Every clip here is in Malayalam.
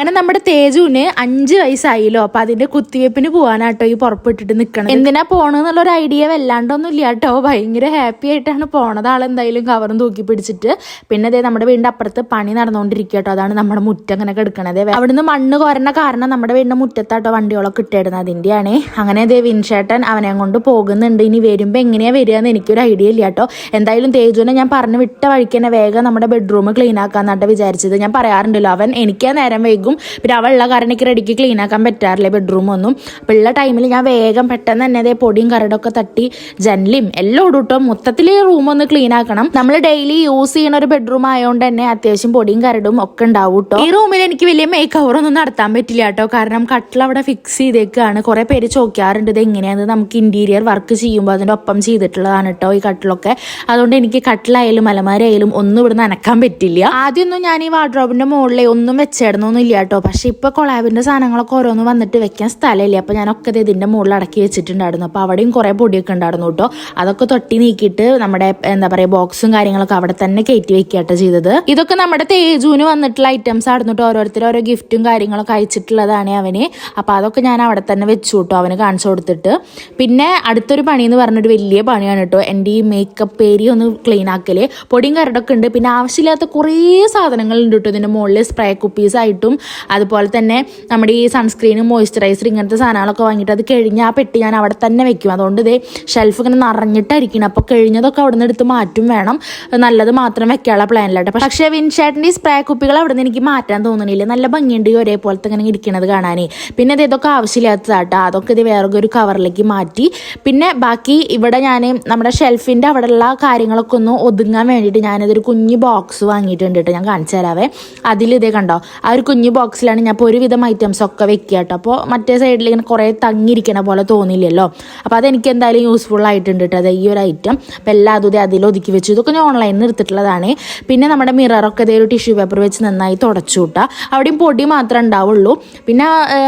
അങ്ങനെ നമ്മുടെ തേജുവിന് 5 വയസ്സായില്ലോ. അപ്പൊ അതിന്റെ കുത്തിവെപ്പിന് പോകാനാട്ടോ ഈ പുറപ്പെട്ടിട്ട് നിക്കണം. എന്തിനാ പോണെന്നുള്ള ഒരു ഐഡിയ വല്ലാണ്ടൊന്നും ഇല്ല കേട്ടോ. ഭയങ്കര ഹാപ്പി ആയിട്ടാണ് പോണത്. ആളെന്തായാലും കവറും തൂക്കി പിടിച്ചിട്ട്. പിന്നെ അതേ നമ്മുടെ വീടിന്റെ അപ്പുറത്ത് പണി നടന്നുകൊണ്ടിരിക്കുക കേട്ടോ. അതാണ് നമ്മുടെ മുറ്റം അങ്ങനെ കിടക്കണത്. അവിടുന്ന് മണ്ണ് കോരണ കാരണം നമ്മുടെ വീടിന്റെ മുറ്റത്താട്ടോ വണ്ടികളൊക്കെ ഇട്ടിടുന്നത്. അതിന്റെയാണ്. അങ്ങനെ അതേ വിൻഷേട്ടൻ അവനെ കൊണ്ട് പോകുന്നുണ്ട്. ഇനി വരുമ്പോ എങ്ങനെയാ വരികയെന്ന് എനിക്കൊരു ഐഡിയ ഇല്ല കേട്ടോ. എന്തായാലും തേജുവിനെ ഞാൻ പറഞ്ഞു വിട്ട വഴിക്ക് തന്നെ വേഗം നമ്മുടെ ബെഡ്റൂം ക്ലീൻ ആക്കാന്നാട്ടോ വിചാരിച്ചത്. ഞാൻ പറയാറുണ്ടല്ലോ, അവൻ എനിക്കാ നേരം വൈകും. പിന്നെ അവളുള്ള കാരണം എനിക്ക് റെഡിക്ക് ക്ലീൻ ആക്കാൻ പറ്റാറില്ല ബെഡ്റൂം ഒന്നും. അപ്പോൾ ഉള്ള ടൈമിൽ ഞാൻ വേഗം പെട്ടെന്ന് തന്നെ അതേ പൊടിയും കരടൊക്കെ തട്ടി ജനലും എല്ലാം ഇടൂട്ടോ. മൊത്തത്തിൽ റൂമൊന്ന് ക്ലീൻ ആക്കണം. നമ്മൾ ഡെയിലി യൂസ് ചെയ്യുന്ന ഒരു ബെഡ്റൂം ആയതുകൊണ്ട് തന്നെ അത്യാവശ്യം പൊടിയും കരടും ഒക്കെ ഉണ്ടാവും കേട്ടോ. ഈ റൂമിൽ എനിക്ക് വലിയ മേക്ക് ഓവറൊന്നും നടത്താൻ പറ്റില്ല കേട്ടോ. കാരണം കട്ടിൽ അവിടെ ഫിക്സ് ചെയ്തേക്കാണ്. കുറെ പേര് ചോദിക്കാറുണ്ട് ഇത് എങ്ങനെയാണ് നമുക്ക് ഇന്റീരിയർ വർക്ക് ചെയ്യുമ്പോൾ അതിൻ്റെ ഒപ്പം ചെയ്തിട്ടുള്ളതാണ് കേട്ടോ ഈ കട്ടിലൊക്കെ. അതുകൊണ്ട് എനിക്ക് കട്ടിലായാലും അലമാരയായാലും ഒന്നും ഇവിടെ നനക്കാൻ പറ്റില്ല. ആദ്യമൊന്നും ഞാൻ ഈ വാർഡ്രോബിന്റെ മുകളിൽ ഒന്നും വെച്ചിടുന്നൊന്നും ഇല്ല കേട്ടോ. പക്ഷെ ഇപ്പൊ കൊളാബിന്റെ സാധനങ്ങളൊക്കെ ഓരോന്ന് വന്നിട്ട് വെക്കാൻ സ്ഥലമില്ല. അപ്പൊ ഞാനൊക്കെ ഇതിന്റെ മുകളിൽ അടക്കി വെച്ചിട്ടുണ്ടായിരുന്നു. അപ്പൊ അവിടെയും കുറെ പൊടിയൊക്കെ ഉണ്ടായിരുന്നു കേട്ടോ. അതൊക്കെ തൊട്ടി നീക്കിയിട്ട് നമ്മുടെ എന്താ പറയാ ബോക്സും കാര്യങ്ങളൊക്കെ അവിടെ തന്നെ കയറ്റി വെക്കാട്ടോ ചെയ്തത്. ഇതൊക്കെ നമ്മുടെ തേജുവിന് വന്നിട്ടുള്ള ഐറ്റംസ് ആയിരുന്നു കേട്ടോ. ഓരോരുത്തർ ഓരോ ഗിഫ്റ്റും കാര്യങ്ങളൊക്കെ അയച്ചിട്ടുള്ളതാണ് അവന്. അപ്പൊ അതൊക്കെ ഞാൻ അവിടെ തന്നെ വെച്ചു കേട്ടോ അവന് കാണിച്ചു കൊടുത്തിട്ട്. പിന്നെ അടുത്തൊരു പണി എന്ന് പറഞ്ഞൊരു വലിയ പണിയാണ് കേട്ടോ. എൻ്റെ ഈ മേക്കപ്പ് ഏരിയ ഒന്ന് ക്ലീൻ ആക്കല്. പൊടിയും കരടൊക്കെ ഉണ്ട്. പിന്നെ ആവശ്യമില്ലാത്ത കുറേ സാധനങ്ങൾ ഉണ്ട് കേട്ടോ ഇതിന്റെ മുകളിൽ. സ്പ്രേ കുപ്പീസ് ആയിട്ടും അതുപോലെ തന്നെ നമ്മുടെ ഈ സൺസ്ക്രീനും മോയ്സ്ചറൈസർ ഇങ്ങനത്തെ സാധനങ്ങളൊക്കെ വാങ്ങിയിട്ട് അത് കഴിഞ്ഞ് ആ പെട്ടി ഞാൻ അവിടെ തന്നെ വെക്കും. അതുകൊണ്ട് ഇതേ ഷെൽഫ് ഇങ്ങനെ നിറഞ്ഞിട്ടായിരിക്കണം. അപ്പോൾ കഴിഞ്ഞതൊക്കെ അവിടെ നിന്ന് എടുത്ത് മാറ്റും വേണം. നല്ലത് മാത്രം വെക്കാനുള്ള പ്ലാനിലായിട്ട്. പക്ഷേ വിൻഷേട്ടിൻ്റെ ഈ സ്പ്രേ കുപ്പികൾ അവിടെ നിന്ന് എനിക്ക് മാറ്റാൻ തോന്നുന്നില്ല. നല്ല ഭംഗിയുണ്ട് ഒരേപോലത്തെ ഇങ്ങനെ ഇരിക്കണത് കാണാനേ. പിന്നെ ഇതൊക്കെ ആവശ്യമില്ലാത്തതാട്ടോ. അതൊക്കെ ഇത് വേറെ ഒരു കവറിലേക്ക് മാറ്റി. പിന്നെ ബാക്കി ഇവിടെ ഞാൻ നമ്മുടെ ഷെൽഫിൻ്റെ അവിടെയുള്ള കാര്യങ്ങളൊക്കെ ഒന്ന് ഒതുങ്ങാൻ വേണ്ടിയിട്ട് ഞാനിതൊരു കുഞ്ഞു ബോക്സ് വാങ്ങിയിട്ടുണ്ട് കേട്ടോ. ഞാൻ കാണിച്ചു തരാവേ. അതിലിതേ കണ്ടോ, ആ ഒരു കുഞ്ഞു ബോക്സിലാണ് ഞാൻ ഇപ്പോൾ ഒരുവിധം ഐറ്റംസ് ഒക്കെ വെക്കുക കേട്ടോ. അപ്പോൾ മറ്റേ സൈഡിൽ ഇങ്ങനെ കുറേ തങ്ങിയിരിക്കണ പോലെ തോന്നില്ലല്ലോ. അപ്പോൾ അതെനിക്ക് എന്തായാലും യൂസ്ഫുൾ ആയിട്ടുണ്ട് കേട്ടോ അത് ഈ ഒരു ഐറ്റം. അപ്പോൾ എല്ലാം അതും അതിൽ ഒതുക്കി വെച്ചു. ഇതൊക്കെ ഞാൻ ഓൺലൈനിൽ നിന്ന് എടുത്തിട്ടുള്ളതാണ്. പിന്നെ നമ്മുടെ മിററൊക്കെ ഇതേ ഒരു ടിഷ്യൂ പേപ്പർ വെച്ച് നന്നായി തുടച്ചു കൂട്ടാ. അവിടെയും പൊടി മാത്രമേ ഉണ്ടാവുള്ളൂ. പിന്നെ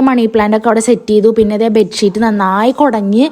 മണി പ്ലാന്റ് ഒക്കെ അവിടെ സെറ്റ് ചെയ്തു. പിന്നെ ഇതേ ബെഡ്ഷീറ്റ് നന്നായി കുടഞ്ഞു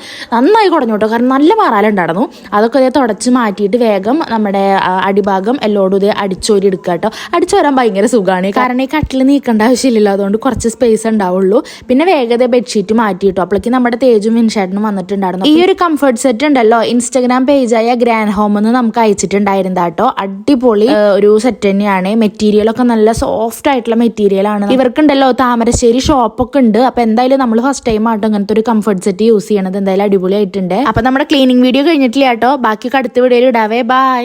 കേട്ടോ. കാരണം നല്ല മാറാലുണ്ടായിരുന്നു. അതൊക്കെ ഇതേ തുടച്ച് മാറ്റിയിട്ട് വേഗം നമ്മുടെ അടിഭാഗം എല്ലോടും ഇതേ അടിച്ചോരി എടുക്കുക കേട്ടോ. അടിച്ചോരാൻ ഭയങ്കര സുഖമാണ്. കാരണം ഈ കട്ടിൽ നീക്കേണ്ട ആവശ്യമില്ലല്ലോ. അതുകൊണ്ട് കുറച്ച് സ്പേസ് ഉണ്ടാവുള്ളൂ. പിന്നെ വേഗത ബെഡ്ഷീറ്റ് മാറ്റിയിട്ടോ. അപ്പോഴേക്കും നമ്മുടെ തേജും വിൻഷേട്ടനും വന്നിട്ടുണ്ടായിരുന്നു. ഈ ഒരു കംഫർട്ട് സെറ്റ് ഉണ്ടല്ലോ ഇൻസ്റ്റാഗ്രാം പേജായ ഗ്രാൻഡ് ഹോം എന്ന് നമുക്ക് അയച്ചിട്ടുണ്ടായിരുന്ന കേട്ടോ. അടിപൊളി ഒരു സെറ്റ് തന്നെയാണ്. മെറ്റീരിയൽ ഒക്കെ നല്ല സോഫ്റ്റ് ആയിട്ടുള്ള മെറ്റീരിയൽ ആണ്. ഇവർക്കുണ്ടല്ലോ താമരശ്ശേരി ഷോപ്പൊക്കെ ഉണ്ട്. അപ്പൊ എന്തായാലും നമ്മൾ ഫസ്റ്റ് ടൈം ആട്ടോ ഇങ്ങനത്തെ ഒരു കംഫർട്ട് സെറ്റ് യൂസ് ചെയ്യണത്. എന്തായാലും അടിപൊളിയായിട്ടുണ്ട്. അപ്പൊ നമ്മുടെ ക്ലീനിങ് വീഡിയോ കഴിഞ്ഞിട്ടില്ല കേട്ടോ. ബാക്കി അടുത്ത വീഡിയോയിൽ ഇടാവേ. ബൈ.